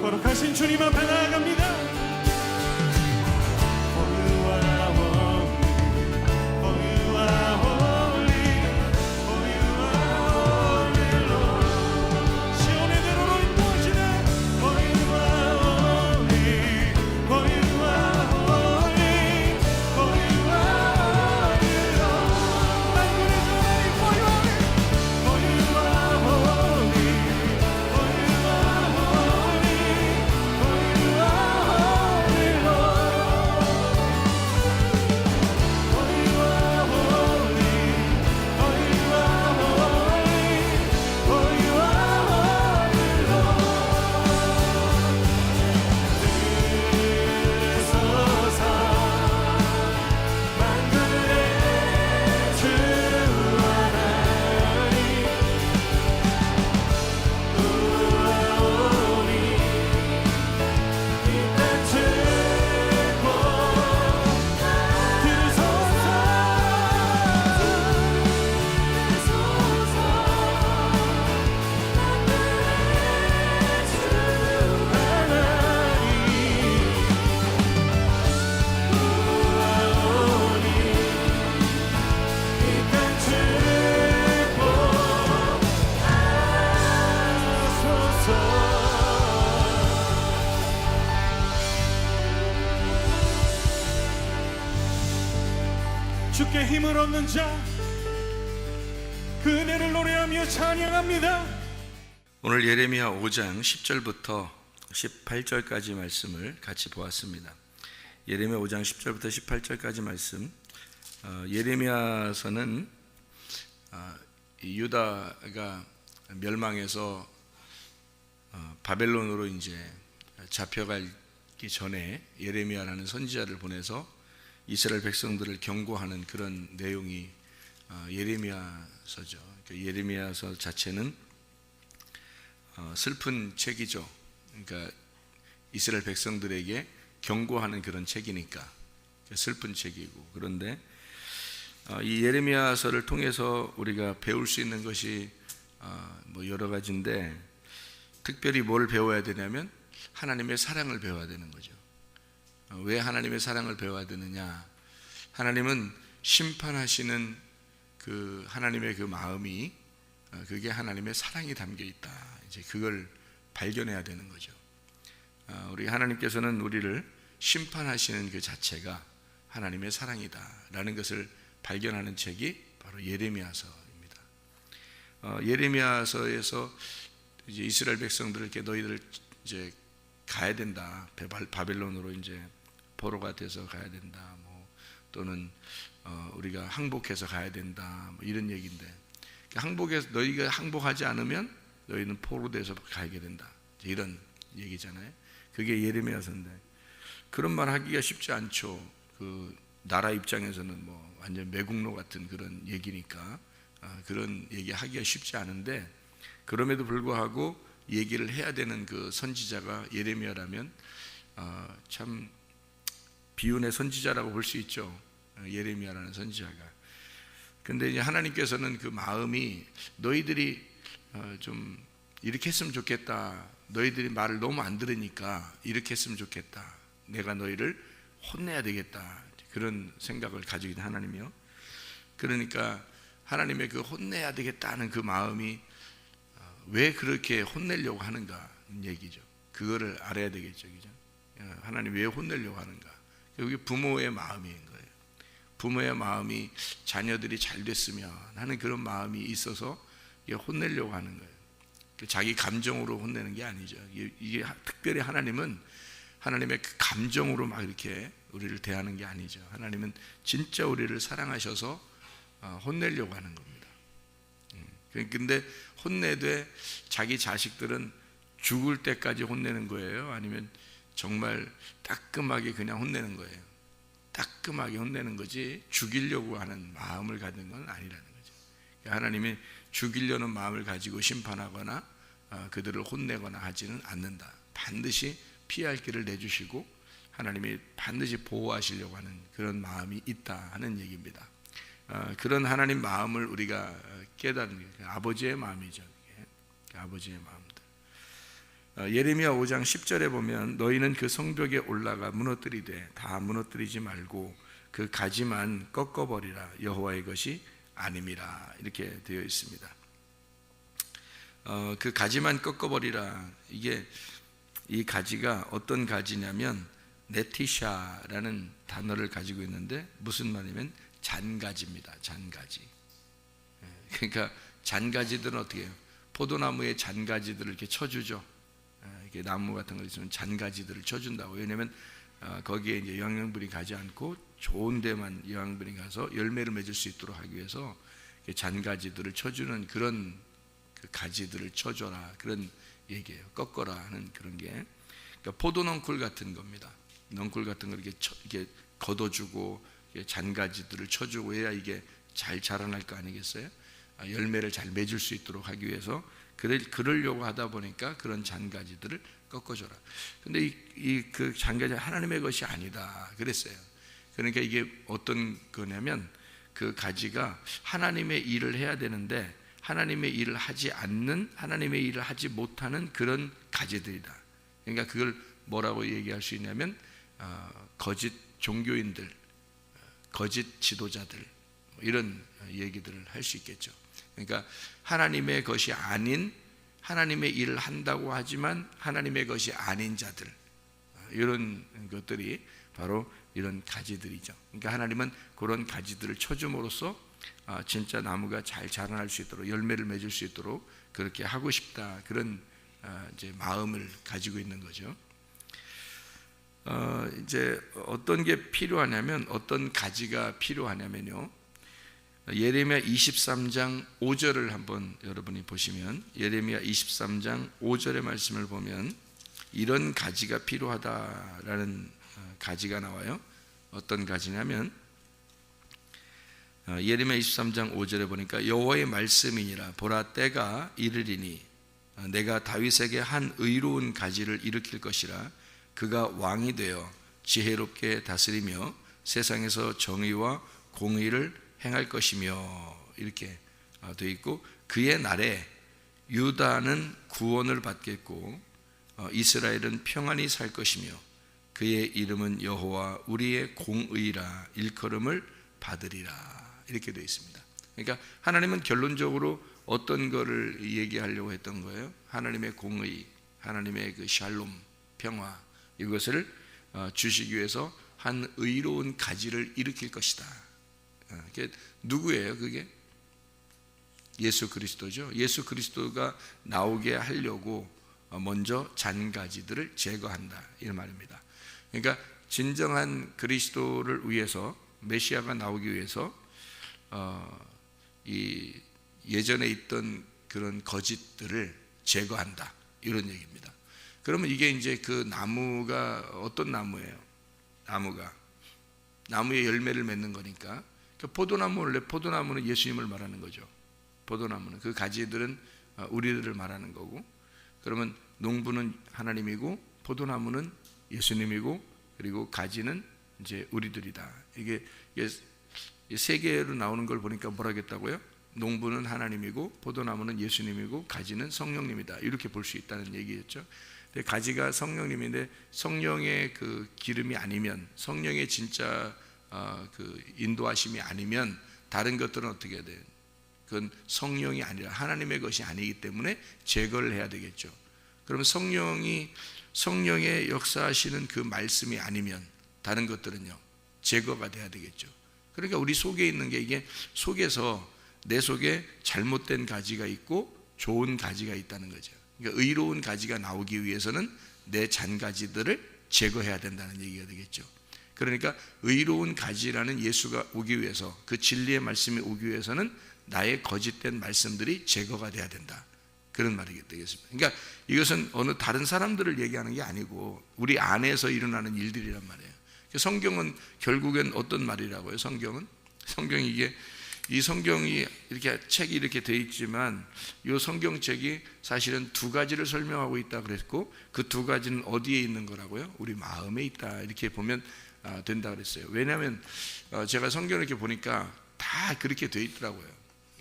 거룩하신 주님 앞에 나아갑니다. 주께 힘을 얻는 자, 그 은혜를 노래하며 찬양합니다. 오늘 예레미야 5장 10절부터 18절까지 말씀을 같이 보았습니다. 예레미야 5장 10절부터 18절까지 말씀. 예레미야서는 유다가 멸망해서 바벨론으로 이제 잡혀가기 전에 예레미야라는 선지자를 보내서 이스라엘 백성들을 경고하는 그런 내용이 예레미야서죠. 예레미야서 자체는 슬픈 책이죠. 그러니까 이스라엘 백성들에게 경고하는 그런 책이니까 슬픈 책이고, 그런데 이 예레미야서를 통해서 우리가 배울 수 있는 것이 뭐 여러 가지인데, 특별히 뭘 배워야 되냐면 하나님의 사랑을 배워야 되는 거죠. 왜 하나님의 사랑을 배워야 되느냐? 하나님은 심판하시는 그 하나님의 그 마음이, 그게 하나님의 사랑이 담겨 있다. 이제 그걸 발견해야 되는 거죠. 우리 하나님께서는 우리를 심판하시는 그 자체가 하나님의 사랑이다라는 것을 발견하는 책이 바로 예레미야서입니다. 예레미야서에서 이제 이스라엘 백성들에게 너희들 이제 가야 된다. 바벨론으로 이제 포로가 돼서 가야 된다. 뭐 또는 우리가 항복해서 가야 된다. 뭐 이런 얘기인데, 항복해서 너희가 항복하지 않으면 너희는 포로 돼서 가게 된다. 이런 얘기잖아요. 그게 예레미야서인데, 그런 말 하기가 쉽지 않죠. 그 나라 입장에서는 뭐 완전 매국노 같은 그런 얘기니까 그런 얘기 하기가 쉽지 않은데, 그럼에도 불구하고 얘기를 해야 되는 그 선지자가 예레미야라면 참 비운의 선지자라고 볼 수 있죠. 예레미야라는 선지자가. 근데 이제 하나님께서는 그 마음이 너희들이 좀 이렇게 했으면 좋겠다. 너희들이 말을 너무 안 들으니까 이렇게 했으면 좋겠다. 내가 너희를 혼내야 되겠다. 그런 생각을 가지고 있는 하나님이요. 그러니까 하나님의 그 혼내야 되겠다는 그 마음이 왜 그렇게 혼내려고 하는가 얘기죠. 그거를 알아야 되겠죠. 그죠? 하나님 왜 혼내려고 하는가? 그게 부모의 마음인 거예요. 부모의 마음이 자녀들이 잘 됐으면 하는 그런 마음이 있어서 혼내려고 하는 거예요. 자기 감정으로 혼내는 게 아니죠. 이게 특별히 하나님은 하나님의 그 감정으로 막 이렇게 우리를 대하는 게 아니죠. 하나님은 진짜 우리를 사랑하셔서 혼내려고 하는 겁니다. 근데 혼내되 자기 자식들은 죽을 때까지 혼내는 거예요? 아니면 정말 따끔하게 그냥 혼내는 거예요? 따끔하게 혼내는 거지 죽이려고 하는 마음을 가진 건 아니라는 거죠. 하나님이 죽이려는 마음을 가지고 심판하거나 그들을 혼내거나 하지는 않는다. 반드시 피할 길을 내주시고 하나님이 반드시 보호하시려고 하는 그런 마음이 있다 하는 얘기입니다. 그런 하나님 마음을 우리가 깨닫는 게 아버지의 마음이죠. 아버지의 마음들. 예레미야 5장 10절에 보면 너희는 그 성벽에 올라가 무너뜨리되 다 무너뜨리지 말고 그 가지만 꺾어버리라. 여호와의 것이 아님이라. 이렇게 되어 있습니다. 그 가지만 꺾어버리라. 이 가지가 어떤 가지냐면 네티샤라는 단어를 가지고 있는데 무슨 말이냐면 잔가지입니다. 잔가지. 그러니까 잔가지들은 어떻게 해요? 포도나무의 잔가지들을 이렇게 쳐주죠. 이렇게 나무 같은 거 있으면 잔가지들을 쳐준다고. 왜냐하면 거기에 이제 영양분이 가지 않고 좋은 데만 영양분이 가서 열매를 맺을 수 있도록 하기 위해서 잔가지들을 쳐주는 그런 그 가지들을 쳐줘라, 그런 얘기예요. 꺾어라 하는 그런 게. 그러니까 포도 넝쿨 같은 겁니다. 넝쿨 같은 걸 이렇게 걷어주고 잔가지들을 쳐주고 해야 이게 잘 자라날 거 아니겠어요? 열매를 잘 맺을 수 있도록 하기 위해서 그러려고 하다 보니까 그런 잔가지들을 꺾어줘라. 근데 그 잔가지 하나님의 것이 아니다 그랬어요. 그러니까 이게 어떤 거냐면 그 가지가 하나님의 일을 해야 되는데 하나님의 일을 하지 않는, 하나님의 일을 하지 못하는 그런 가지들이다. 그러니까 그걸 뭐라고 얘기할 수 있냐면 거짓 종교인들, 거짓 지도자들, 이런 얘기들을 할 수 있겠죠. 그러니까 하나님의 것이 아닌, 하나님의 일을 한다고 하지만 하나님의 것이 아닌 자들, 이런 것들이 바로 이런 가지들이죠. 그러니까 하나님은 그런 가지들을 쳐줌으로써 진짜 나무가 잘 자라날 수 있도록, 열매를 맺을 수 있도록 그렇게 하고 싶다, 그런 이제 마음을 가지고 있는 거죠. 이제 어떤 게 필요하냐면, 어떤 가지가 필요하냐면요, 예레미야 23장 5절을 한번 여러분이 보시면, 예레미야 23장 5절의 말씀을 보면 이런 가지가 필요하다라는 가지가 나와요. 어떤 가지냐면 예레미야 23장 5절에 보니까 여호와의 말씀이니라. 보라, 때가 이르리니 내가 다윗에게 한 의로운 가지를 일으킬 것이라. 그가 왕이 되어 지혜롭게 다스리며 세상에서 정의와 공의를 행할 것이며, 이렇게 되어 있고, 그의 날에 유다는 구원을 받겠고 이스라엘은 평안히 살 것이며 그의 이름은 여호와 우리의 공의라. 일컬음을 받으리라. 이렇게 되어 있습니다. 그러니까 하나님은 결론적으로 어떤 거를 얘기하려고 했던 거예요? 하나님의 공의, 하나님의 그 샬롬, 평화, 이것을 주시기 위해서 한 의로운 가지를 일으킬 것이다. 그게 누구예요? 그게 예수 그리스도죠. 예수 그리스도가 나오게 하려고 먼저 잔가지들을 제거한다, 이런 말입니다. 그러니까 진정한 그리스도를 위해서, 메시아가 나오기 위해서 이 예전에 있던 그런 거짓들을 제거한다, 이런 얘기입니다. 그러면 이게 이제 그 나무가 어떤 나무예요? 나무의 열매를 맺는 거니까. 포도나무, 원래 포도나무는 예수님을 말하는 거죠. 포도나무는, 그 가지들은 우리들을 말하는 거고, 그러면 농부는 하나님이고 포도나무는 예수님이고, 그리고 가지는 이제 우리들이다. 이게 세 개로 나오는 걸 보니까 뭐라겠다고요? 농부는 하나님이고 포도나무는 예수님이고 가지는 성령님이다, 이렇게 볼 수 있다는 얘기였죠. 근데 가지가 성령님인데 성령의 그 기름이 아니면, 성령의 진짜 그 인도하심이 아니면 다른 것들은 어떻게 해야 돼요? 그건 성령이 아니라 하나님의 것이 아니기 때문에 제거를 해야 되겠죠. 그러면 성령의 역사하시는 그 말씀이 아니면 다른 것들은요 제거가 돼야 되겠죠. 그러니까 우리 속에 있는 게, 이게 속에서 내 속에 잘못된 가지가 있고 좋은 가지가 있다는 거죠. 그러니까 의로운 가지가 나오기 위해서는 내 잔가지들을 제거해야 된다는 얘기가 되겠죠. 그러니까 의로운 가지라는 예수가 오기 위해서, 그 진리의 말씀이 오기 위해서는 나의 거짓된 말씀들이 제거가 돼야 된다, 그런 말이 되겠습니다. 그러니까 이것은 어느 다른 사람들을 얘기하는 게 아니고 우리 안에서 일어나는 일들이란 말이에요. 성경은 결국엔 어떤 말이라고요? 성경이 이 성경이 이렇게 책이 이렇게 되어 있지만 이 성경책이 사실은 두 가지를 설명하고 있다 그랬고, 그 두 가지는 어디에 있는 거라고요? 우리 마음에 있다, 이렇게 보면 된다 그랬어요. 왜냐하면 제가 성경을 이렇게 보니까 다 그렇게 되어 있더라고요.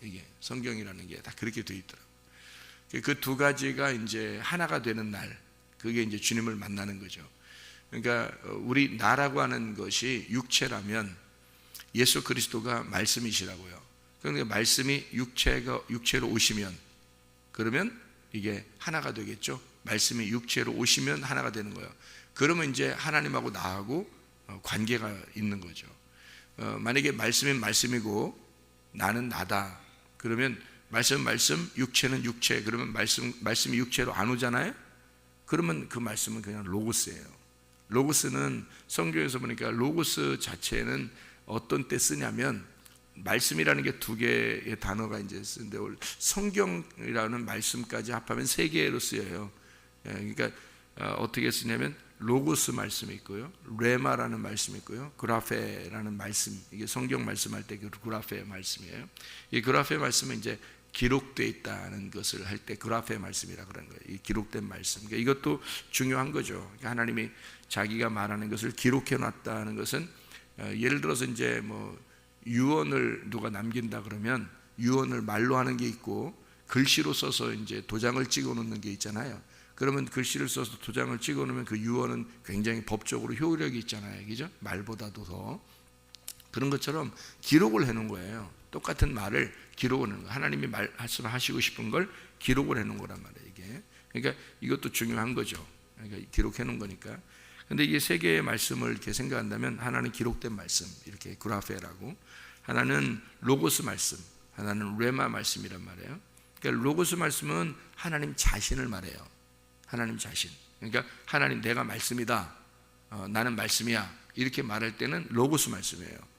이게 성경이라는 게 다 그렇게 되어 있더라고요. 그 두 가지가 이제 하나가 되는 날, 그게 이제 주님을 만나는 거죠. 그러니까 우리 나라고 하는 것이 육체라면 예수 그리스도가 말씀이시라고요. 그러니까 말씀이 육체로 오시면 그러면 이게 하나가 되겠죠. 말씀이 육체로 오시면 하나가 되는 거예요. 그러면 이제 하나님하고 나하고 관계가 있는 거죠. 만약에 말씀은 말씀이고 나는 나다. 그러면 말씀은 말씀, 육체는 육체. 그러면 말씀이 육체로 안 오잖아요. 그러면 그 말씀은 그냥 로고스예요. 로고스는 성경에서 보니까 로고스 자체는 어떤 때 쓰냐면 말씀이라는 게 두 개의 단어가 이제 쓰는데 성경이라는 말씀까지 합하면 세 개로 쓰여요. 그러니까 어떻게 쓰냐면 로고스 말씀이 있고요, 레마라는 말씀이 있고요, 그라페라는 말씀, 이게 성경 말씀할 때 그 그라페 말씀이에요. 이 그라페 말씀은 이제 기록되어 있다는 것을 할 때 그라페 말씀이라 그런 거예요. 이 기록된 말씀. 그러니까 이것도 중요한 거죠. 그러니까 하나님이 자기가 말하는 것을 기록해 놨다는 것은 예를 들어서 이제 뭐 유언을 누가 남긴다 그러면 유언을 말로 하는 게 있고 글씨로 써서 이제 도장을 찍어 놓는 게 있잖아요. 그러면 글씨를 써서 도장을 찍어 놓으면 그 유언은 굉장히 법적으로 효력이 있잖아요. 그죠? 말보다도 더. 그런 것처럼 기록을 해 놓은 거예요. 똑같은 말을 기록을 해 놓은 거예요. 하나님이 말씀하시고 싶은 걸 기록을 해 놓은 거란 말이에요, 이게. 그러니까 이것도 중요한 거죠. 그러니까 기록해 놓은 거니까. 근데 이게 세 개의 말씀을 이렇게 생각한다면 하나는 기록된 말씀, 이렇게 그라페라고, 하나는 로고스 말씀, 하나는 레마 말씀이란 말이에요. 그러니까 로고스 말씀은 하나님 자신을 말해요. 하나님 자신. 그러니까 하나님 내가 말씀이다, 나는 말씀이야, 이렇게 말할 때는 로고스 말씀이에요.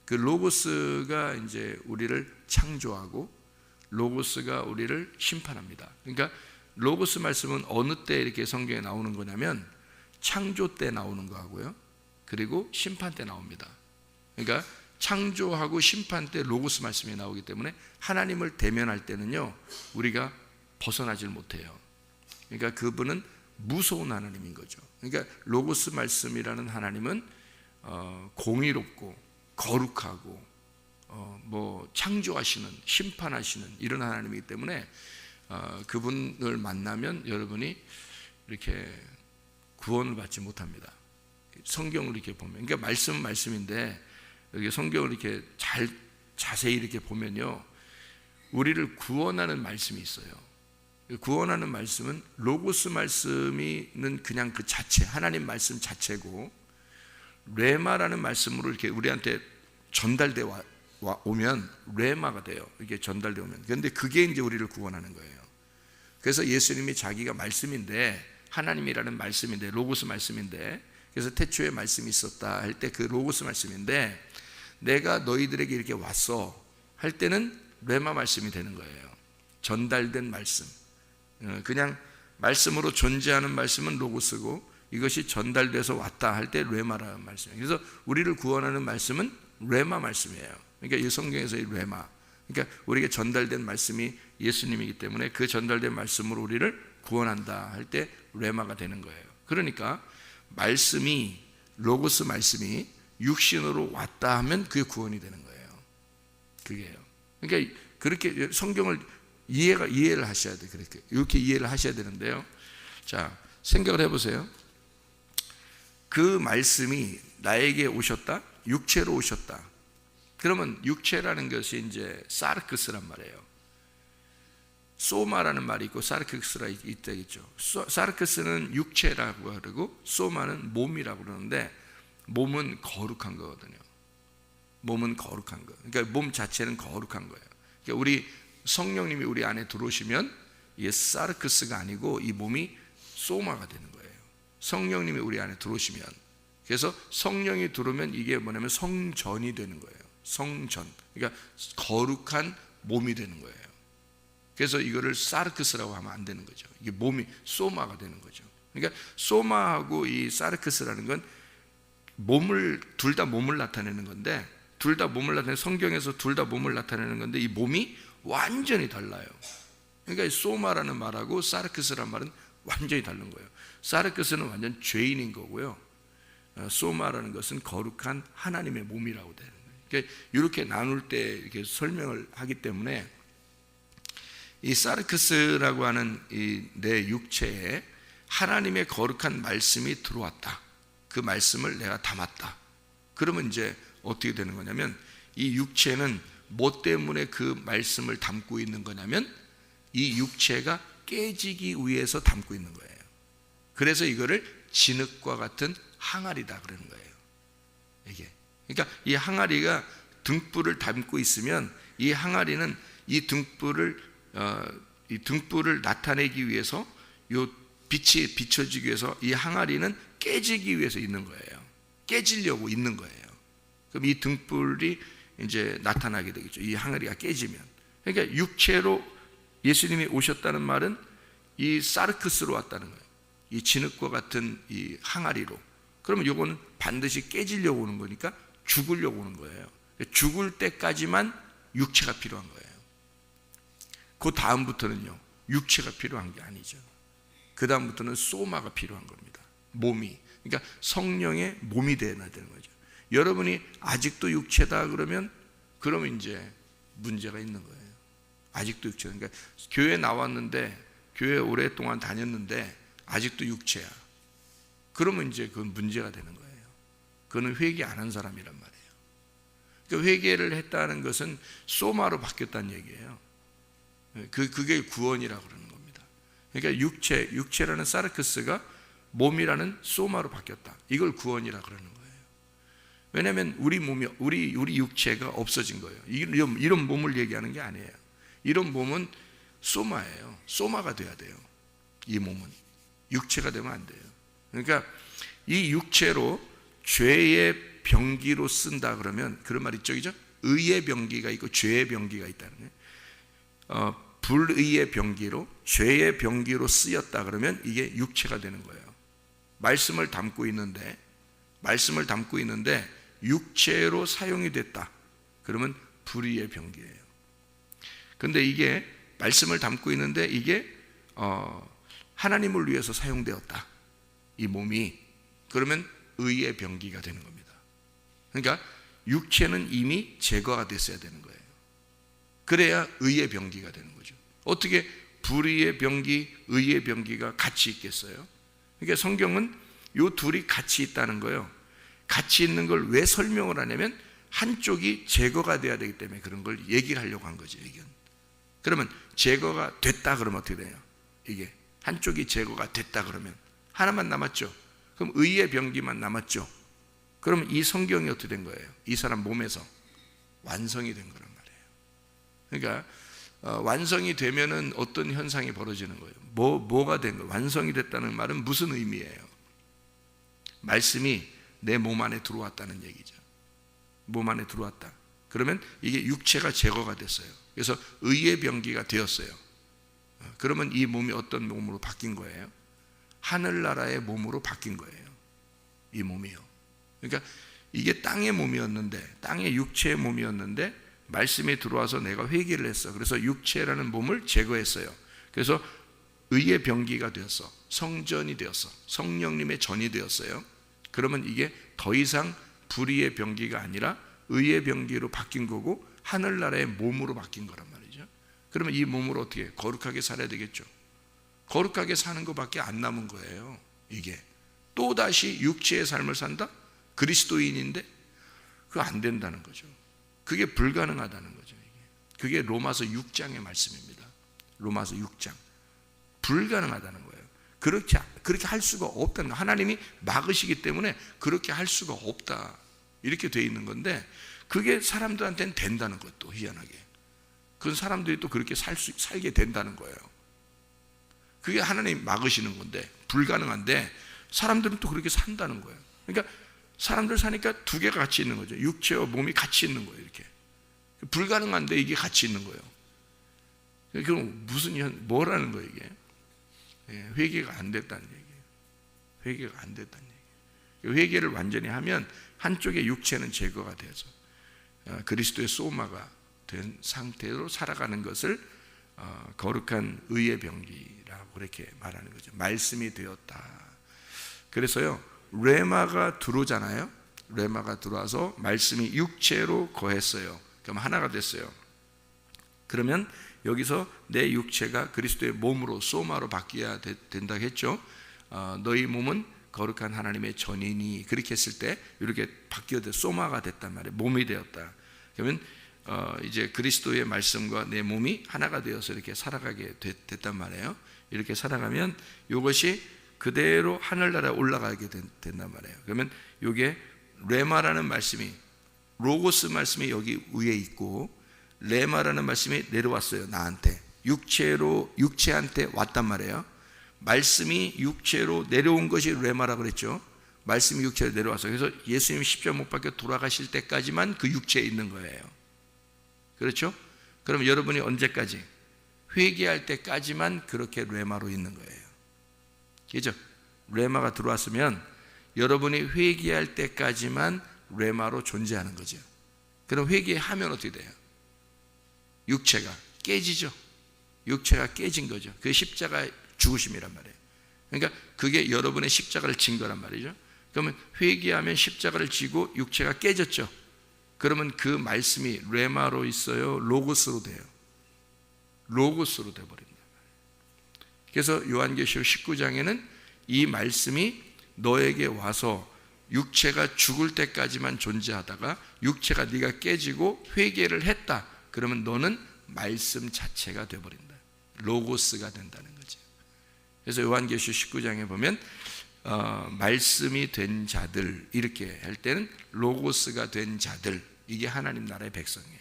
그 로고스가 이제 우리를 창조하고 로고스가 우리를 심판합니다. 그러니까 로고스 말씀은 어느 때 이렇게 성경에 나오는 거냐면 창조 때 나오는 거하고요, 그리고 심판 때 나옵니다. 그러니까 창조하고 심판 때 로고스 말씀이 나오기 때문에 하나님을 대면할 때는요 우리가 벗어나질 못해요. 그러니까 그분은 무서운 하나님인 거죠. 그러니까 로고스 말씀이라는 하나님은 공의롭고 거룩하고 뭐 창조하시는, 심판하시는 이런 하나님이기 때문에 그분을 만나면 여러분이 이렇게 구원을 받지 못합니다. 성경을 이렇게 보면, 그러니까 말씀은 말씀인데 여기 성경을 이렇게 자세히 이렇게 보면요 우리를 구원하는 말씀이 있어요. 구원하는 말씀은 로고스 말씀이는 그냥 그 자체, 하나님 말씀 자체고, 레마라는 말씀으로 이렇게 우리한테 전달돼 오면 레마가 돼요. 이게 전달돼 오면. 그런데 그게 이제 우리를 구원하는 거예요. 그래서 예수님이 자기가 말씀인데, 하나님이라는 말씀인데, 로고스 말씀인데, 그래서 태초에 말씀이 있었다 할 때 그 로고스 말씀인데, 내가 너희들에게 이렇게 왔어 할 때는 레마 말씀이 되는 거예요. 전달된 말씀. 그냥 말씀으로 존재하는 말씀은 로고스고, 이것이 전달돼서 왔다 할 때 레마라는 말씀이에요. 그래서 우리를 구원하는 말씀은 레마 말씀이에요. 그러니까 이 성경에서 이 레마, 그러니까 우리에게 전달된 말씀이 예수님이기 때문에 그 전달된 말씀으로 우리를 구원한다 할 때 레마가 되는 거예요. 그러니까 말씀이, 로고스 말씀이 육신으로 왔다 하면 그게 구원이 되는 거예요. 그게요. 그러니까 그렇게 성경을 이해를 하셔야 돼요. 이렇게 이해를 하셔야 되는데요. 자, 생각을 해보세요. 그 말씀이 나에게 오셨다, 육체로 오셨다. 그러면 육체라는 것이 이제 사르크스란 말이에요. 소마라는 말이 있고 사르크스가 있다겠죠. 사르크스는 육체라고 그러고 소마는 몸이라고 그러는데, 몸은 거룩한 거거든요. 몸은 거룩한 거. 그러니까 몸 자체는 거룩한 거예요. 그러니까 우리 성령님이 우리 안에 들어오시면 이게 사르크스가 아니고 이 몸이 소마가 되는 거예요. 성령님이 우리 안에 들어오시면. 그래서 성령이 들어오면 이게 뭐냐면 성전이 되는 거예요. 성전. 그러니까 거룩한 몸이 되는 거예요. 그래서 이거를 사르크스라고 하면 안 되는 거죠. 이게 몸이 소마가 되는 거죠. 그러니까 소마하고 이 사르크스라는 건 둘 다 몸을 나타내는 건데, 둘 다 몸을 나타내는, 성경에서 둘 다 몸을 나타내는 건데 이 몸이 완전히 달라요. 그러니까 이 소마라는 말하고 사르크스라는 말은 완전히 다른 거예요. 사르크스는 완전 죄인인 거고요, 소마라는 것은 거룩한 하나님의 몸이라고 되는 거예요. 그러니까 이렇게 나눌 때 이렇게 설명을 하기 때문에 이 사르크스라고 하는 이 내 육체에 하나님의 거룩한 말씀이 들어왔다. 그 말씀을 내가 담았다. 그러면 이제 어떻게 되는 거냐면 이 육체는 뭐 때문에 그 말씀을 담고 있는 거냐면 이 육체가 깨지기 위해서 담고 있는 거예요. 그래서 이거를 진흙과 같은 항아리다 그러는 거예요. 이게. 그러니까 이 항아리가 등불을 담고 있으면 이 항아리는 이 등불을 나타내기 위해서 이 빛이 비춰지기 위해서 이 항아리는 깨지기 위해서 있는 거예요. 깨지려고 있는 거예요. 그럼 이 등불이 이제 나타나게 되겠죠. 이 항아리가 깨지면. 그러니까 육체로 예수님이 오셨다는 말은 이 사르크스로 왔다는 거예요. 이 진흙과 같은 이 항아리로. 그러면 이거는 반드시 깨지려고 오는 거니까 죽으려고 오는 거예요. 죽을 때까지만 육체가 필요한 거예요. 그 다음부터는요, 육체가 필요한 게 아니죠. 그 다음부터는 소마가 필요한 겁니다. 몸이. 그러니까 성령의 몸이 되어야 되는 거죠. 여러분이 아직도 육체다 그러면 이제 문제가 있는 거예요. 아직도 육체다. 그러니까 교회 나왔는데, 교회 오랫동안 다녔는데 아직도 육체야. 그러면 이제 그건 문제가 되는 거예요. 그거는 회개 안 한 사람이란 말이에요. 그러니까 회개를 했다는 것은 소마로 바뀌었다는 얘기예요. 그게 구원이라고 그러는 겁니다. 그러니까 육체라는 사르크스가 몸이라는 소마로 바뀌었다. 이걸 구원이라고 그러는 거예요. 왜냐하면 우리 몸이 우리 육체가 없어진 거예요. 이런 몸을 얘기하는 게 아니에요. 이런 몸은 소마예요. 소마가 돼야 돼요. 이 몸은 육체가 되면 안 돼요. 그러니까 이 육체로 죄의 병기로 쓴다 그러면 그런 말 있죠, 그죠? 의의 병기가 있고 죄의 병기가 있다는 거예요. 불의의 병기로 죄의 병기로 쓰였다 그러면 이게 육체가 되는 거예요. 말씀을 담고 있는데 육체로 사용이 됐다. 그러면 불의의 병기예요. 근데 이게 말씀을 담고 있는데 이게 하나님을 위해서 사용되었다. 이 몸이. 그러면 의의 병기가 되는 겁니다. 그러니까 육체는 이미 제거가 됐어야 되는 거예요. 그래야 의의 병기가 되는 거죠. 어떻게 불의의 병기, 의의 병기가 같이 있겠어요? 그러니까 성경은 이 둘이 같이 있다는 거예요. 같이 있는 걸 왜 설명을 하냐면 한쪽이 제거가 돼야 되기 때문에 그런 걸 얘기를 하려고 한 거죠. 이건. 그러면 제거가 됐다 그러면 어떻게 돼요? 이게 한쪽이 제거가 됐다 그러면 하나만 남았죠. 그럼 의의 병기만 남았죠. 그러면 이 성경이 어떻게 된 거예요? 이 사람 몸에서 완성이 된 거란 말이에요. 그러니까 완성이 되면은 어떤 현상이 벌어지는 거예요? 뭐가 된 거예요? 완성이 됐다는 말은 무슨 의미예요? 말씀이 내 몸 안에 들어왔다는 얘기죠. 몸 안에 들어왔다. 그러면 이게 육체가 제거가 됐어요. 그래서 의의 병기가 되었어요. 그러면 이 몸이 어떤 몸으로 바뀐 거예요? 하늘나라의 몸으로 바뀐 거예요. 이 몸이요. 그러니까 이게 땅의 몸이었는데, 땅의 육체의 몸이었는데 말씀이 들어와서 내가 회개를 했어. 그래서 육체라는 몸을 제거했어요. 그래서 의의 병기가 되었어. 성전이 되었어. 성령님의 전이 되었어요. 그러면 이게 더 이상 불의의 병기가 아니라 의의 병기로 바뀐 거고 하늘나라의 몸으로 바뀐 거란 말이죠. 그러면 이 몸으로 어떻게 거룩하게 살아야 되겠죠. 거룩하게 사는 것밖에 안 남은 거예요. 이게 또다시 육체의 삶을 산다? 그리스도인인데 그거 안 된다는 거죠. 그게 불가능하다는 거죠. 그게 로마서 6장의 말씀입니다. 로마서 6장. 불가능하다는 거예요. 그렇게 할 수가 없다는 거예요. 하나님이 막으시기 때문에 그렇게 할 수가 없다. 이렇게 돼 있는 건데 그게 사람들한테는 된다는 것도 희한하게. 그건 사람들이 또 그렇게 살게 된다는 거예요. 그게 하나님이 막으시는 건데 불가능한데 사람들은 또 그렇게 산다는 거예요. 그러니까 사람들 사니까 두 개가 같이 있는 거죠. 육체와 몸이 같이 있는 거예요. 이렇게 불가능한데 이게 같이 있는 거예요. 그럼 뭐라는 거예요 이게? 회개가 안 됐다는 얘기예요. 회개가 안 됐다는 얘기예요. 회개를 완전히 하면 한쪽의 육체는 제거가 돼서 그리스도의 소마가 된 상태로 살아가는 것을 거룩한 의의 병기라고 그렇게 말하는 거죠. 말씀이 되었다. 그래서요 레마가 들어오잖아요. 레마가 들어와서 말씀이 육체로 거했어요. 그럼 하나가 됐어요. 그러면 여기서 내 육체가 그리스도의 몸으로 소마로 바뀌어야 된다고 했죠. 너희 몸은 거룩한 하나님의 전이니, 그렇게 했을 때 이렇게 바뀌어서 소마가 됐단 말이에요. 몸이 되었다. 그러면 이제 그리스도의 말씀과 내 몸이 하나가 되어서 이렇게 살아가게 됐단 말이에요. 이렇게 살아가면 이것이 그대로 하늘나라에 올라가게 된단 말이에요. 그러면 이게 레마라는 말씀이, 로고스 말씀이 여기 위에 있고 레마라는 말씀이 내려왔어요. 나한테 육체한테 왔단 말이에요. 말씀이 육체로 내려온 것이 레마라고 그랬죠. 말씀이 육체로 내려왔어요. 그래서 예수님이 십자가 못 박혀 돌아가실 때까지만 그 육체에 있는 거예요. 그렇죠? 그럼 여러분이 언제까지? 회개할 때까지만 그렇게 레마로 있는 거예요. 그죠? 레마가 들어왔으면 여러분이 회개할 때까지만 레마로 존재하는 거죠. 그럼 회개하면 어떻게 돼요? 육체가 깨지죠. 육체가 깨진 거죠. 그게 십자가 죽으심이란 말이에요. 그러니까 그게 여러분의 십자가를 진 거란 말이죠. 그러면 회개하면 십자가를 지고 육체가 깨졌죠. 그러면 그 말씀이 레마로 있어요? 로고스로 돼요? 로고스로 돼버린다. 그래서 요한계시록 19장에는 이 말씀이 너에게 와서 육체가 죽을 때까지만 존재하다가 육체가 네가 깨지고 회개를 했다. 그러면 너는 말씀 자체가 돼버린다. 로고스가 된다는 거죠. 그래서 요한계시록 19장에 보면 말씀이 된 자들, 이렇게 할 때는 로고스가 된 자들, 이게 하나님 나라의 백성이에요.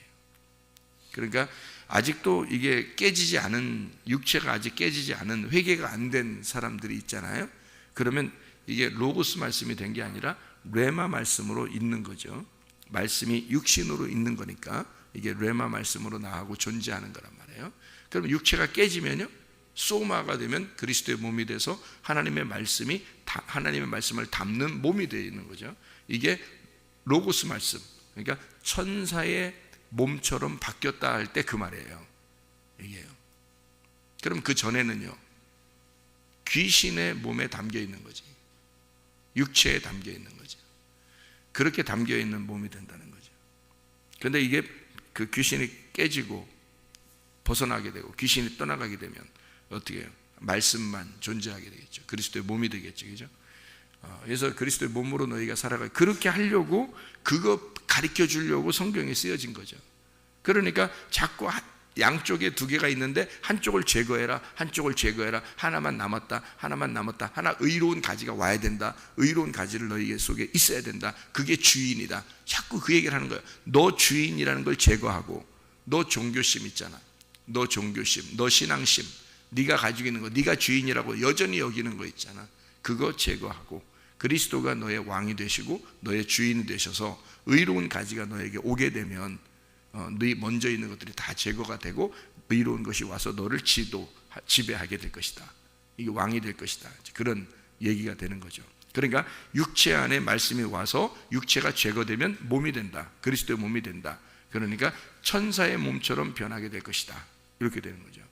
그러니까 아직도 이게 깨지지 않은, 육체가 아직 깨지지 않은, 회개가 안 된 사람들이 있잖아요. 그러면 이게 로고스 말씀이 된 게 아니라 레마 말씀으로 있는 거죠. 말씀이 육신으로 있는 거니까 이게 레마 말씀으로 나하고 존재하는 거란 말이에요. 그럼 육체가 깨지면요, 소마가 되면 그리스도의 몸이 돼서 하나님의 말씀을 담는 몸이 되어 있는 거죠. 이게 로고스 말씀, 그러니까 천사의 몸처럼 바뀌었다 할 때 그 말이에요. 이게요. 그럼 그 전에는요, 귀신의 몸에 담겨 있는 거지. 육체에 담겨 있는 거죠. 그렇게 담겨 있는 몸이 된다는 거죠. 그런데 이게 그 귀신이 깨지고 벗어나게 되고 귀신이 떠나가게 되면 어떻게 해요? 말씀만 존재하게 되겠죠. 그리스도의 몸이 되겠죠. 그죠? 그래서 그리스도의 몸으로 너희가 살아가, 그렇게 하려고, 그거 가르쳐 주려고 성경에 쓰여진 거죠. 그러니까 자꾸 양쪽에 두 개가 있는데 한쪽을 제거해라, 한쪽을 제거해라, 하나만 남았다, 하나 의로운 가지가 와야 된다, 의로운 가지를 너희 속에 있어야 된다, 그게 주인이다. 자꾸 그 얘기를 하는 거예요. 너 주인이라는 걸 제거하고, 너 종교심 있잖아, 너 종교심, 너 신앙심, 네가 가지고 있는 거, 네가 주인이라고 여전히 여기는 거 있잖아, 그거 제거하고 그리스도가 너의 왕이 되시고 너의 주인이 되셔서 의로운 가지가 너에게 오게 되면 너희 먼저 있는 것들이 다 제거가 되고 의로운 것이 와서 너를 지배하게 될 것이다. 이게 왕이 될 것이다. 그런 얘기가 되는 거죠. 그러니까 육체 안에 말씀이 와서 육체가 제거되면 몸이 된다. 그리스도의 몸이 된다. 그러니까 천사의 몸처럼 변하게 될 것이다. 이렇게 되는 거죠.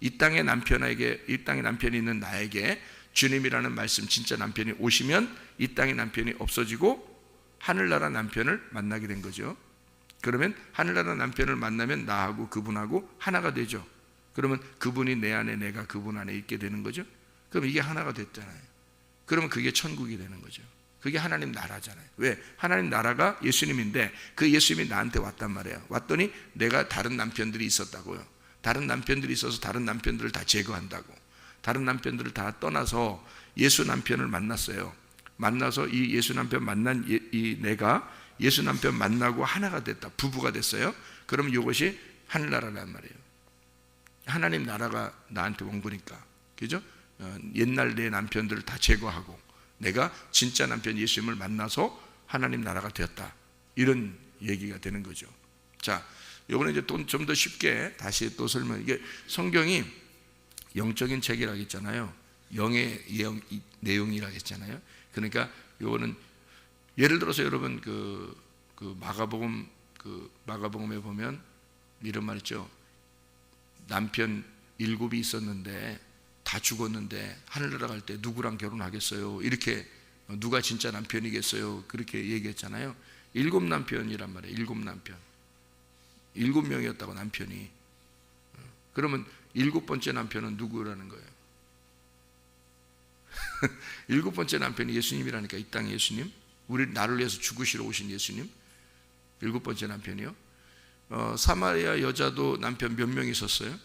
이 땅의 남편이 있는 나에게 주님이라는 말씀, 진짜 남편이 오시면 이 땅의 남편이 없어지고 하늘나라 남편을 만나게 된 거죠. 그러면 하늘나라 남편을 만나면 나하고 그분하고 하나가 되죠. 그러면 그분이 내 안에, 내가 그분 안에 있게 되는 거죠. 그럼 이게 하나가 됐잖아요. 그러면 그게 천국이 되는 거죠. 그게 하나님 나라잖아요. 왜? 하나님 나라가 예수님인데 그 예수님이 나한테 왔단 말이에요. 왔더니 내가 다른 남편들이 있었다고요. 다른 남편들이 있어서 다른 남편들을 다 제거한다고. 다른 남편들을 다 떠나서 예수 남편을 만났어요. 만나서 이 예수 남편 만난 이 내가 예수 남편 만나고 하나가 됐다. 부부가 됐어요. 그럼 이것이 하늘나라란 말이에요. 하나님 나라가 나한테 온 거니까. 그죠? 옛날 내 남편들을 다 제거하고 내가 진짜 남편 예수님을 만나서 하나님 나라가 되었다. 이런 얘기가 되는 거죠. 자, 이번에 이제 좀 더 쉽게 다시 또 설명. 이게 성경이 영적인 책이라고 했잖아요. 영의 내용이라고 했잖아요. 그러니까 이거는 예를 들어서 여러분 그 마가복음에 보면 이런 말 있죠. 남편 7이 있었는데 다 죽었는데 하늘나라 갈 때 누구랑 결혼하겠어요? 이렇게 누가 진짜 남편이겠어요? 그렇게 얘기했잖아요. 7 남편이란 말이에요. 7 남편. 7명이었다고 남편이. 그러면 7번째 남편은 누구라는 거예요? 일곱 번째 남편이 예수님이라니까. 이 땅의 예수님, 우리 나를 위해서 죽으시러 오신 예수님. 일곱 번째 남편이요. 사마리아 여자도 남편 몇 명 있었어요?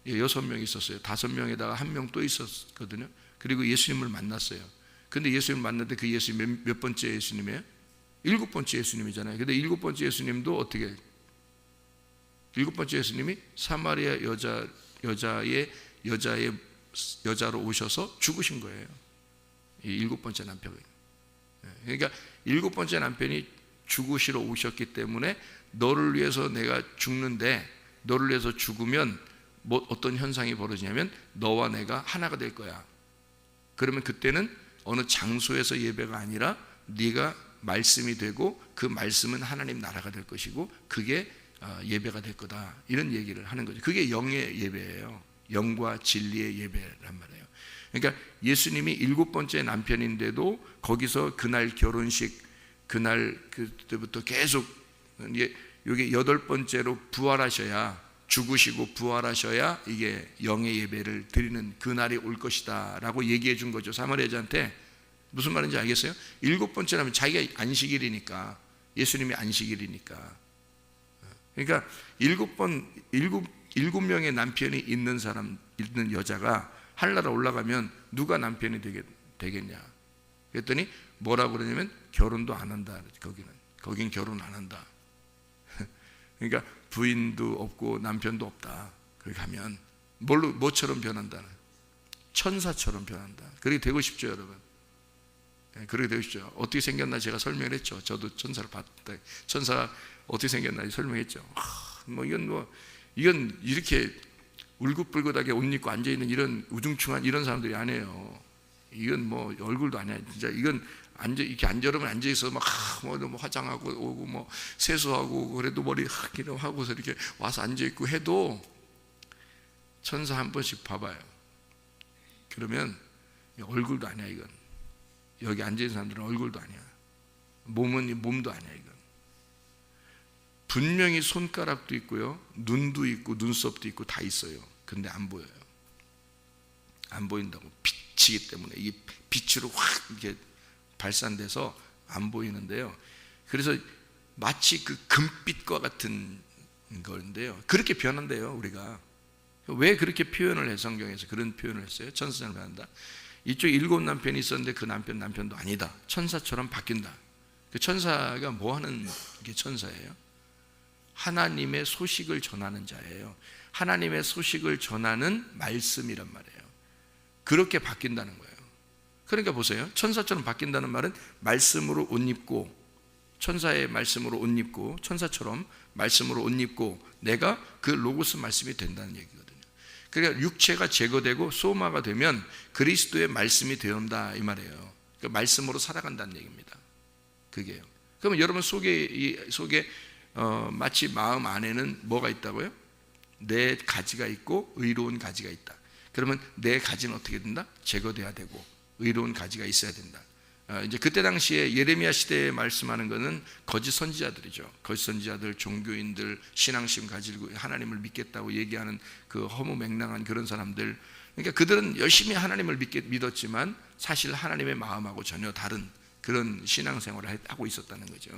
예, 6명 있었어요. 5명에다가 1명 또 있었거든요. 그리고 예수님을 만났어요. 근데 예수님을 만났는데 그 예수님 몇 번째 예수님이에요? 일곱 번째 예수님이잖아요. 근데 일곱 번째 예수님도 어떻게, 일곱 번째 예수님이 사마리아 여자로 오셔서 죽으신 거예요. 이 일곱 번째 남편이. 그러니까 일곱 번째 남편이 죽으시러 오셨기 때문에 너를 위해서 내가 죽는데, 너를 위해서 죽으면 뭐 어떤 현상이 벌어지냐면 너와 내가 하나가 될 거야. 그러면 그때는 어느 장소에서 예배가 아니라 네가 말씀이 되고 그 말씀은 하나님 나라가 될 것이고 그게 예배가 될 거다. 이런 얘기를 하는 거죠. 그게 영의 예배예요. 영과 진리의 예배란 말이에요. 그러니까 예수님이 일곱 번째 남편인데도 거기서 그날 결혼식, 그날 그때부터 계속 이게 여덟 번째로 부활하셔야, 죽으시고 부활하셔야 이게 영의 예배를 드리는 그날이 올 것이다 라고 얘기해 준 거죠. 사마리아 여자한테. 무슨 말인지 알겠어요? 일곱 번째라면 자기가 안식일이니까, 예수님이 안식일이니까. 그러니까 일곱 명의 남편이 있는 사람, 있는 여자가 하늘나라 올라가면 누가 남편이 되겠냐? 그랬더니 뭐라고 그러냐면 결혼도 안 한다. 거긴 결혼 안 한다. 그러니까 부인도 없고 남편도 없다. 거기 가면 뭐처럼 변한다? 천사처럼 변한다. 그렇게 되고 싶죠, 여러분? 그렇게 되고 싶죠. 어떻게 생겼나 제가 설명을 했죠. 저도 천사를 봤다. 천사가 어떻게 생겼나 설명했죠. 이건 이렇게 울긋불긋하게 옷 입고 앉아 있는 이런 우중충한 이런 사람들이 아니에요. 이건 뭐 얼굴도 아니야. 진짜 이건 이렇게 여러분 앉아 있어 막 화장하고 오고 뭐 세수하고 그래도 머리 하고서 이렇게 와서 앉아 있고 해도 천사 한 번씩 봐봐요. 그러면 얼굴도 아니야. 이건 여기 앉아 있는 사람들은 얼굴도 아니야. 몸도 아니야. 이건 분명히 손가락도 있고요, 눈도 있고 눈썹도 있고 다 있어요. 근데 안 보여요. 안 보인다고. 빛이기 때문에 이 빛으로 확 이렇게 발산돼서 안 보이는데요. 그래서 마치 그 금빛과 같은 건데요. 그렇게 변한대요. 우리가 왜 그렇게 표현을 해? 성경에서 그런 표현을 했어요. 천사처럼 변한다. 이쪽 일곱 남편이 있었는데 그 남편도 아니다. 천사처럼 바뀐다. 그 천사가 뭐 하는 게 천사예요? 하나님의 소식을 전하는 자예요. 하나님의 소식을 전하는 말씀이란 말이에요. 그렇게 바뀐다는 거예요. 그러니까 보세요. 천사처럼 바뀐다는 말은 말씀으로 옷 입고, 천사의 말씀으로 옷 입고, 천사처럼 말씀으로 옷 입고 내가 그 로고스 말씀이 된다는 얘기거든요. 그러니까 육체가 제거되고 소마가 되면 그리스도의 말씀이 되온다 이 말이에요. 그러니까 말씀으로 살아간다는 얘기입니다. 그게요. 그러면 여러분 속에 마치 마음 안에는 뭐가 있다고요? 내 가지가 있고 의로운 가지가 있다. 그러면 내 가지는 어떻게 된다? 제거돼야 되고 의로운 가지가 있어야 된다. 이제 그때 당시에 예레미야 시대에 말씀하는 것은 거짓 선지자들이죠. 거짓 선지자들, 종교인들, 신앙심 가지고 하나님을 믿겠다고 얘기하는 그 허무맹랑한 그런 사람들. 그러니까 그들은 열심히 하나님을 믿었지만 사실 하나님의 마음하고 전혀 다른 그런 신앙생활을 하고 있었다는 거죠.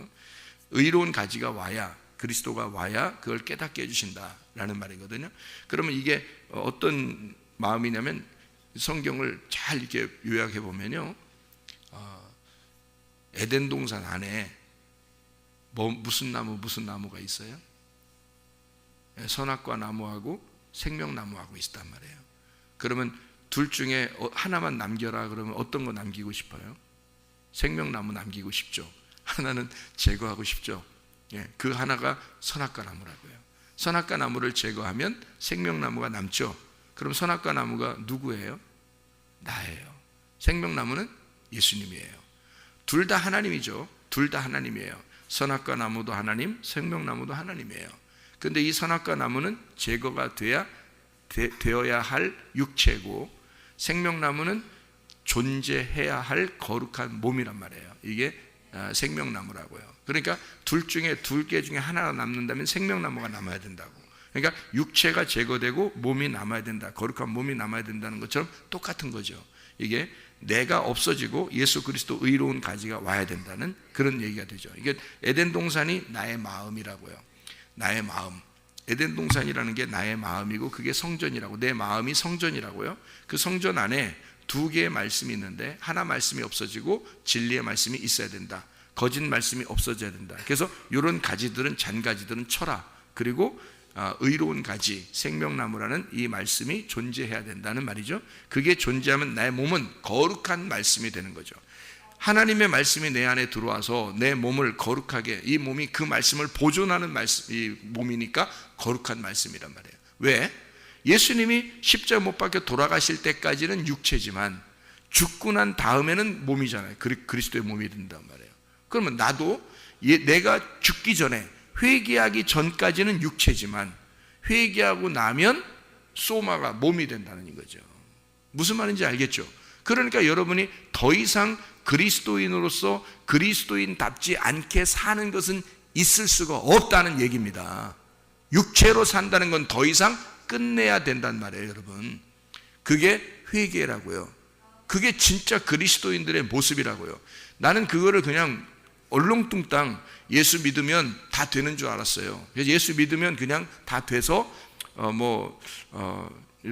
의로운 가지가 와야, 그리스도가 와야 그걸 깨닫게 해주신다라는 말이거든요. 그러면 이게 어떤 마음이냐면 성경을 잘 이렇게 요약해 보면요, 에덴 동산 안에 무슨 나무가 있어요? 선악과 나무하고 생명나무하고 있단 말이에요. 그러면 둘 중에 하나만 남겨라 그러면 어떤 거 남기고 싶어요? 생명나무 남기고 싶죠. 하나는 제거하고 싶죠. 그 하나가 선악과 나무라고요. 선악과 나무를 제거하면 생명나무가 남죠. 그럼 선악과 나무가 누구예요? 나예요. 생명나무는 예수님이에요. 둘 다 하나님이죠. 둘 다 하나님이에요. 선악과 나무도 하나님, 생명나무도 하나님이에요. 그런데 이 선악과 나무는 제거가 되어야 할 육체고, 생명나무는 존재해야 할 거룩한 몸이란 말이에요. 이게 생명나무라고요. 그러니까 둘 개 중에 하나가 남는다면 생명나무가 남아야 된다고. 그러니까 육체가 제거되고 몸이 남아야 된다. 거룩한 몸이 남아야 된다는 것처럼 똑같은 거죠. 이게 내가 없어지고 예수 그리스도 의로운 가지가 와야 된다는 그런 얘기가 되죠. 이게 에덴 동산이 나의 마음이라고요. 나의 마음. 에덴 동산이라는 게 나의 마음이고 그게 성전이라고, 내 마음이 성전이라고요. 그 성전 안에 두 개의 말씀이 있는데 하나 말씀이 없어지고 진리의 말씀이 있어야 된다. 거짓 말씀이 없어져야 된다. 그래서 이런 가지들은, 잔가지들은 쳐라. 그리고 의로운 가지, 생명나무라는 이 말씀이 존재해야 된다는 말이죠. 그게 존재하면 나의 몸은 거룩한 말씀이 되는 거죠. 하나님의 말씀이 내 안에 들어와서 내 몸을 거룩하게, 이 몸이 그 말씀을 보존하는 말씀, 이 몸이니까 거룩한 말씀이란 말이에요. 왜? 예수님이 십자가 못 박혀 돌아가실 때까지는 육체지만 죽고 난 다음에는 몸이잖아요. 그리스도의 몸이 된단 말이에요. 그러면 나도 내가 죽기 전에, 회개하기 전까지는 육체지만 회개하고 나면 소마가 몸이 된다는 거죠. 무슨 말인지 알겠죠? 그러니까 여러분이 더 이상 그리스도인으로서 그리스도인답지 않게 사는 것은 있을 수가 없다는 얘기입니다. 육체로 산다는 건 더 이상 끝내야 된단 말이에요, 여러분. 그게 회개라고요. 그게 진짜 그리스도인들의 모습이라고요. 나는 그거를 그냥 얼렁뚱땅 예수 믿으면 다 되는 줄 알았어요. 그래서 예수 믿으면 그냥 다 돼서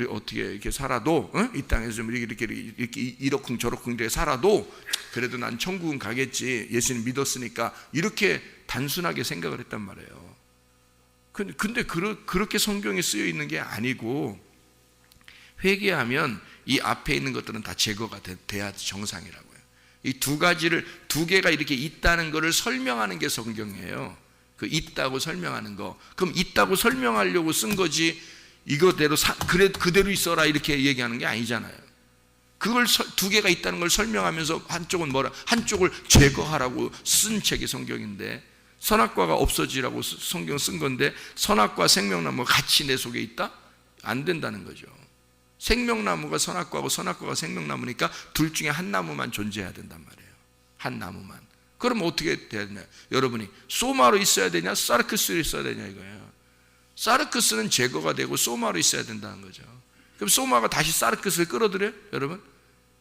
어떻게 이렇게 살아도, 이 땅에서 좀 이렇게 이러쿵저러쿵 이렇게 살아도 그래도 난 천국은 가겠지, 예수님 믿었으니까, 이렇게 단순하게 생각을 했단 말이에요. 근데 그렇게 성경에 쓰여 있는 게 아니고, 회개하면 이 앞에 있는 것들은 다 제거가 돼야 정상이라고요. 이 두 개가 이렇게 있다는 것을 설명하는 게 성경이에요. 그 있다고 설명하는 거. 그럼 있다고 설명하려고 쓴 거지, 이거대로 그대로 있어라 이렇게 얘기하는 게 아니잖아요. 그걸 두 개가 있다는 걸 설명하면서 한쪽을 제거하라고 쓴 책이 성경인데, 선악과가 없어지라고 성경 쓴 건데 선악과 생명나무가 같이 내 속에 있다? 안 된다는 거죠. 생명나무가 선악과고 선악과가 생명나무니까 둘 중에 한 나무만 존재해야 된단 말이에요. 한 나무만. 그럼 어떻게 돼야 되냐? 여러분이 소마로 있어야 되냐, 사르크스로 있어야 되냐 이거예요. 사르크스는 제거가 되고 소마로 있어야 된다는 거죠. 그럼 소마가 다시 사르크스를 끌어들여요? 여러분?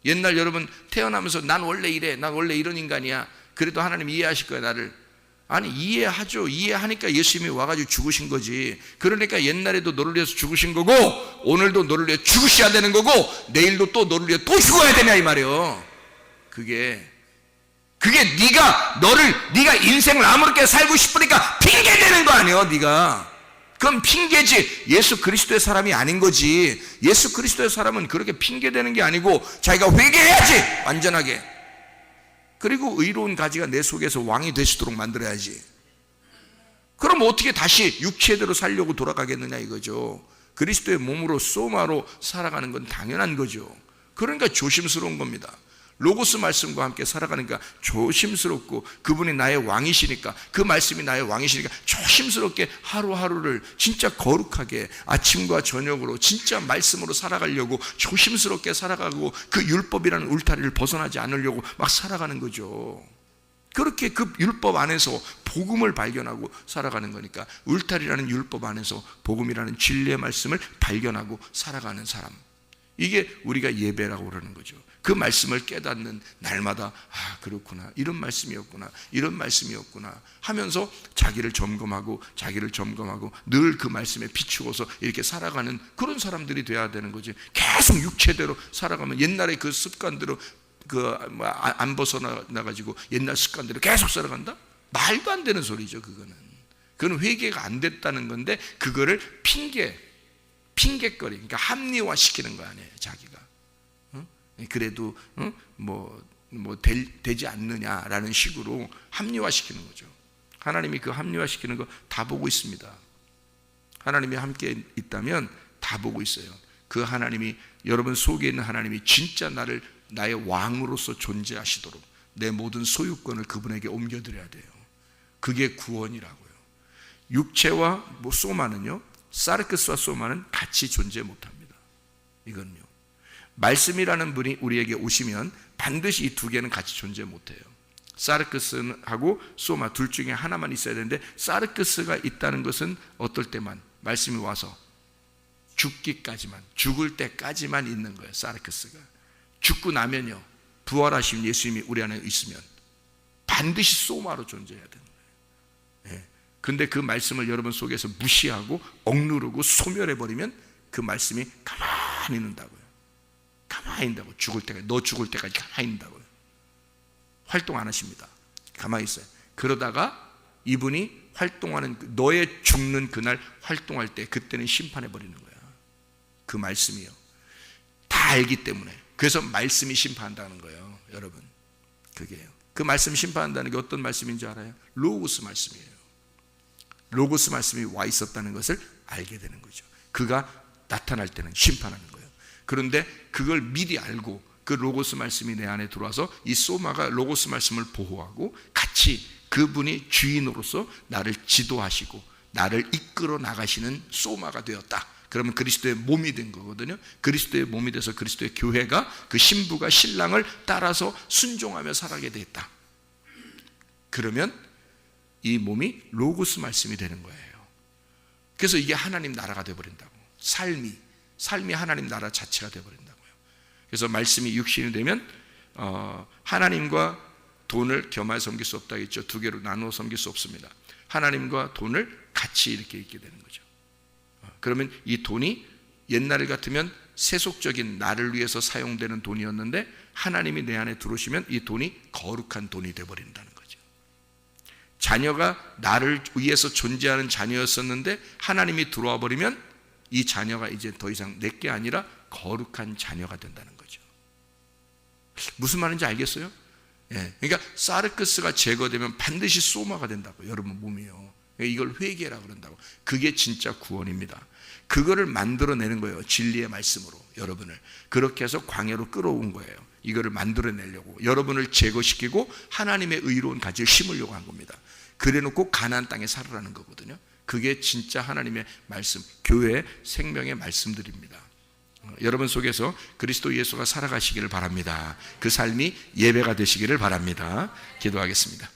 옛날 여러분 태어나면서 난 원래 이래, 난 원래 이런 인간이야, 그래도 하나님 이해하실 거야 나를. 아니, 이해하죠. 이해하니까 예수님이 와가지고 죽으신 거지. 그러니까 옛날에도 너를 위해서 죽으신 거고 오늘도 너를 위해 죽으셔야 되는 거고 내일도 또 너를 위해 또 죽어야 되냐 이 말이에요. 그게 네가 인생을 아무렇게 살고 싶으니까 핑계 대는 거 아니에요. 네가 그럼 핑계지, 예수 그리스도의 사람이 아닌 거지. 예수 그리스도의 사람은 그렇게 핑계 대는 게 아니고 자기가 회개해야지, 완전하게. 그리고 의로운 가지가 내 속에서 왕이 되시도록 만들어야지. 그럼 어떻게 다시 육체대로 살려고 돌아가겠느냐 이거죠. 그리스도의 몸으로 소마로 살아가는 건 당연한 거죠. 그러니까 조심스러운 겁니다. 로고스 말씀과 함께 살아가니까 조심스럽고, 그분이 나의 왕이시니까, 그 말씀이 나의 왕이시니까 조심스럽게 하루하루를 진짜 거룩하게 아침과 저녁으로 진짜 말씀으로 살아가려고 조심스럽게 살아가고, 그 율법이라는 울타리를 벗어나지 않으려고 막 살아가는 거죠. 그렇게 그 율법 안에서 복음을 발견하고 살아가는 거니까, 울타리라는 율법 안에서 복음이라는 진리의 말씀을 발견하고 살아가는 사람, 이게 우리가 예배라고 그러는 거죠. 그 말씀을 깨닫는 날마다, 아 그렇구나, 이런 말씀이었구나, 이런 말씀이었구나 하면서 자기를 점검하고 늘 그 말씀에 비추어서 이렇게 살아가는 그런 사람들이 돼야 되는 거지. 계속 육체대로 살아가면 옛날에 그 습관대로 안 벗어나가지고 옛날 습관대로 계속 살아간다? 말도 안 되는 소리죠. 그건 회개가 안 됐다는 건데, 그거를 핑계거리, 그러니까 합리화시키는 거 아니에요, 자기가. 그래도 되지 않느냐라는 식으로 합리화시키는 거죠. 하나님이 그 합리화시키는 거 다 보고 있습니다. 하나님이 함께 있다면 다 보고 있어요. 그 하나님이, 여러분 속에 있는 하나님이 진짜 나의 왕으로서 존재하시도록 내 모든 소유권을 그분에게 옮겨드려야 돼요. 그게 구원이라고요. 육체와 소마는요, 사르크스와 소마는 같이 존재 못합니다. 이건요, 말씀이라는 분이 우리에게 오시면 반드시 이 두 개는 같이 존재 못해요. 사르크스하고 소마 둘 중에 하나만 있어야 되는데, 사르크스가 있다는 것은 어떨 때만, 말씀이 와서 죽을 때까지만 있는 거예요. 사르크스가 죽고 나면요, 부활하신 예수님이 우리 안에 있으면 반드시 소마로 존재해야 되는 거예요. 예. 근데 그 말씀을 여러분 속에서 무시하고 억누르고 소멸해버리면 그 말씀이 가만히 있는다고요. 가만히 있는다고. 죽을 때까지, 너 죽을 때까지 가만히 있는다고요. 활동 안 하십니다. 가만히 있어요. 그러다가 이분이 활동하는, 너의 죽는 그날 활동할 때 그때는 심판해버리는 거야. 그 말씀이요. 다 알기 때문에. 그래서 말씀이 심판한다는 거예요, 여러분. 그게요. 그 말씀 심판한다는 게 어떤 말씀인지 알아요? 로고스 말씀이에요. 로고스 말씀이 와 있었다는 것을 알게 되는 거죠. 그가 나타날 때는 심판하는 거예요. 그런데 그걸 미리 알고 그 로고스 말씀이 내 안에 들어와서 이 소마가 로고스 말씀을 보호하고 같이 그분이 주인으로서 나를 지도하시고 나를 이끌어 나가시는 소마가 되었다. 그러면 그리스도의 몸이 된 거거든요. 그리스도의 몸이 돼서 그리스도의 교회가, 그 신부가 신랑을 따라서 순종하며 살아가게 됐다. 그러면 이 몸이 로고스 말씀이 되는 거예요. 그래서 이게 하나님 나라가 되어버린다고. 삶이 하나님 나라 자체가 되어버린다고요. 그래서 말씀이 육신이 되면 하나님과 돈을 겸하여 섬길 수 없다 했죠. 두 개로 나누어 섬길 수 없습니다. 하나님과 돈을 같이 이렇게 있게 되는 거죠. 그러면 이 돈이 옛날 같으면 세속적인 나를 위해서 사용되는 돈이었는데 하나님이 내 안에 들어오시면 이 돈이 거룩한 돈이 되어버린다는 거죠. 자녀가 나를 위해서 존재하는 자녀였었는데 하나님이 들어와 버리면 이 자녀가 이제 더 이상 내게 아니라 거룩한 자녀가 된다는 거죠. 무슨 말인지 알겠어요? 예, 그러니까 사르크스가 제거되면 반드시 소마가 된다고. 여러분 몸이요. 이걸 회개라 그런다고. 그게 진짜 구원입니다. 그거를 만들어내는 거예요. 진리의 말씀으로 여러분을 그렇게 해서 광야로 끌어온 거예요. 이거를 만들어내려고 여러분을 제거시키고 하나님의 의로운 가지를 심으려고 한 겁니다. 그래놓고 가나안 땅에 살으라는 거거든요. 그게 진짜 하나님의 말씀, 교회의 생명의 말씀들입니다. 여러분 속에서 그리스도 예수가 살아가시기를 바랍니다. 그 삶이 예배가 되시기를 바랍니다. 기도하겠습니다.